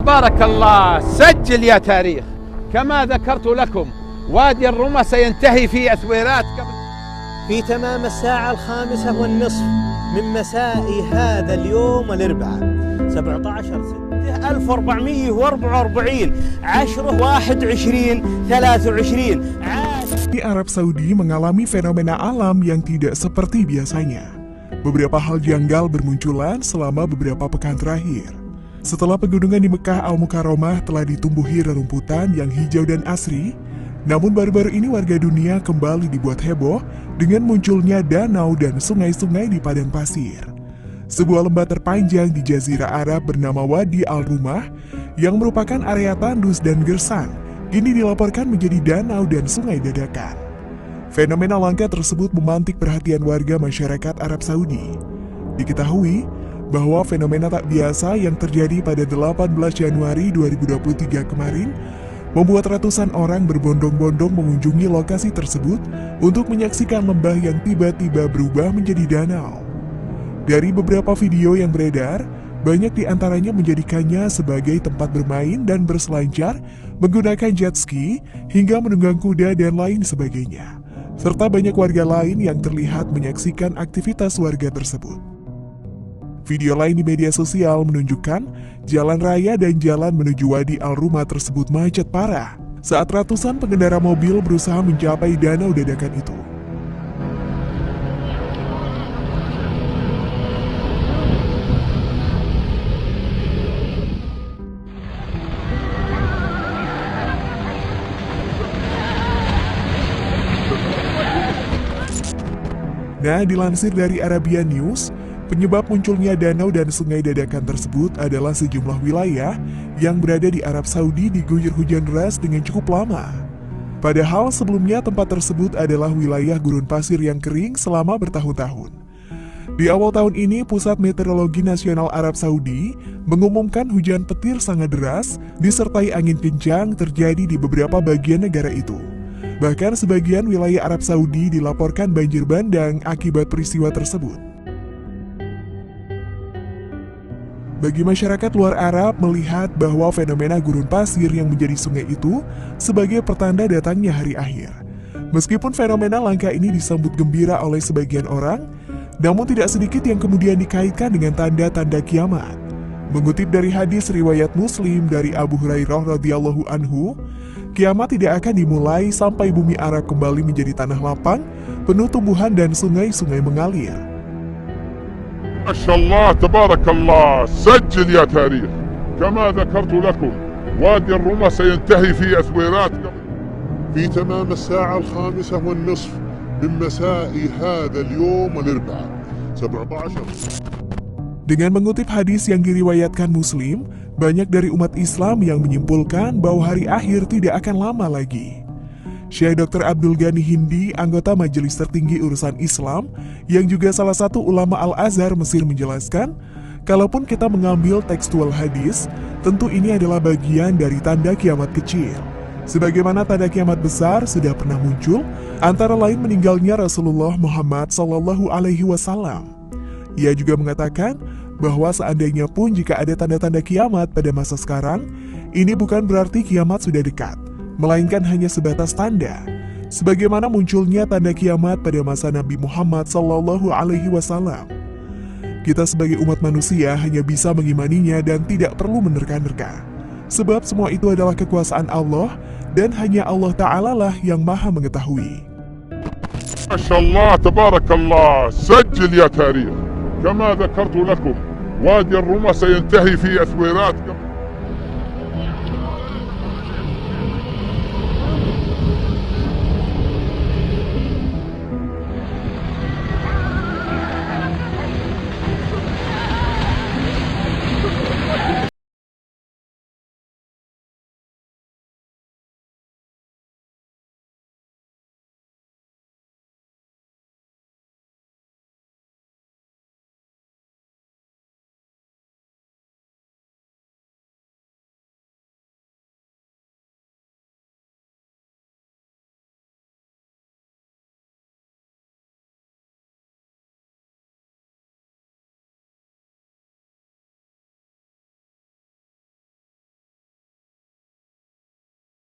تبارك الله سجل يا تاريخ كما ذكرت لكم وادي الرمى سينتهي في أثويرات في تمام الساعة 5:30 من مساء هذا اليوم الأربعاء 17/6/1444 10/21/23 Di Arab Saudi mengalami fenomena alam yang tidak seperti biasanya. Beberapa hal janggal bermunculan selama beberapa pekan terakhir. Setelah pegunungan di Mekah Al-Mukarramah telah ditumbuhi rerumputan yang hijau dan asri, namun baru-baru ini warga dunia kembali dibuat heboh dengan munculnya danau dan sungai-sungai di padang pasir. Sebuah lembah terpanjang di Jazirah Arab bernama Wadi Al-Rumah yang merupakan area tandus dan gersang, kini dilaporkan menjadi danau dan sungai dadakan. Fenomena langka tersebut memantik perhatian warga masyarakat Arab Saudi. Diketahui bahwa fenomena tak biasa yang terjadi pada 18 Januari 2023 kemarin membuat ratusan orang berbondong-bondong mengunjungi lokasi tersebut untuk menyaksikan lembah yang tiba-tiba berubah menjadi danau. Dari beberapa video yang beredar, banyak di antaranya menjadikannya sebagai tempat bermain dan berselancar, menggunakan jet ski, hingga menunggang kuda dan lain sebagainya. Serta banyak warga lain yang terlihat menyaksikan aktivitas warga tersebut. Video lain di media sosial menunjukkan jalan raya dan jalan menuju Wadi Al-Rumah tersebut macet parah saat ratusan pengendara mobil berusaha mencapai danau dadakan itu. Nah, dilansir dari Arabian News, penyebab munculnya danau dan sungai dadakan tersebut adalah sejumlah wilayah yang berada di Arab Saudi diguyur hujan deras dengan cukup lama. Padahal sebelumnya tempat tersebut adalah wilayah gurun pasir yang kering selama bertahun-tahun. Di awal tahun ini, Pusat Meteorologi Nasional Arab Saudi mengumumkan hujan petir sangat deras disertai angin kencang terjadi di beberapa bagian negara itu. Bahkan sebagian wilayah Arab Saudi dilaporkan banjir bandang akibat peristiwa tersebut. Bagi masyarakat luar Arab melihat bahwa fenomena gurun pasir yang menjadi sungai itu sebagai pertanda datangnya hari akhir. Meskipun fenomena langka ini disambut gembira oleh sebagian orang, namun tidak sedikit yang kemudian dikaitkan dengan tanda-tanda kiamat. Mengutip dari hadis riwayat Muslim dari Abu Hurairah radhiyallahu anhu, kiamat tidak akan dimulai sampai bumi Arab kembali menjadi tanah lapang, penuh tumbuhan dan sungai-sungai mengalir. Masya Allah, tabarakallah, sajil ya tarikh. Kama dzakartu lakum, Wadi Al-Rumah sayantahi fi Athwirat في تمام الساعة 5:30 من مساء هذا اليوم الأربعاء 17. Dengan mengutip hadis yang diriwayatkan Muslim, banyak dari umat Islam yang menyimpulkan bahwa hari akhir tidak akan lama lagi. Syekh Dr. Abdul Ghani Hindi, anggota Majelis Tertinggi Urusan Islam, yang juga salah satu ulama Al-Azhar Mesir menjelaskan, kalaupun kita mengambil tekstual hadis, tentu ini adalah bagian dari tanda kiamat kecil. Sebagaimana tanda kiamat besar sudah pernah muncul, antara lain meninggalnya Rasulullah Muhammad SAW. Ia juga mengatakan bahwa seandainya pun jika ada tanda-tanda kiamat pada masa sekarang, ini bukan berarti kiamat sudah dekat, melainkan hanya sebatas tanda. Sebagaimana munculnya tanda kiamat pada masa Nabi Muhammad SAW. Kita sebagai umat manusia hanya bisa mengimaninya dan tidak perlu menerka-nerka. Sebab semua itu adalah kekuasaan Allah dan hanya Allah Ta'ala lah yang maha mengetahui. Masya Allah, tabarakallah, sajil ya tarikh. كما ذكرت لكم وادي الرمى سينتهي في أثويرات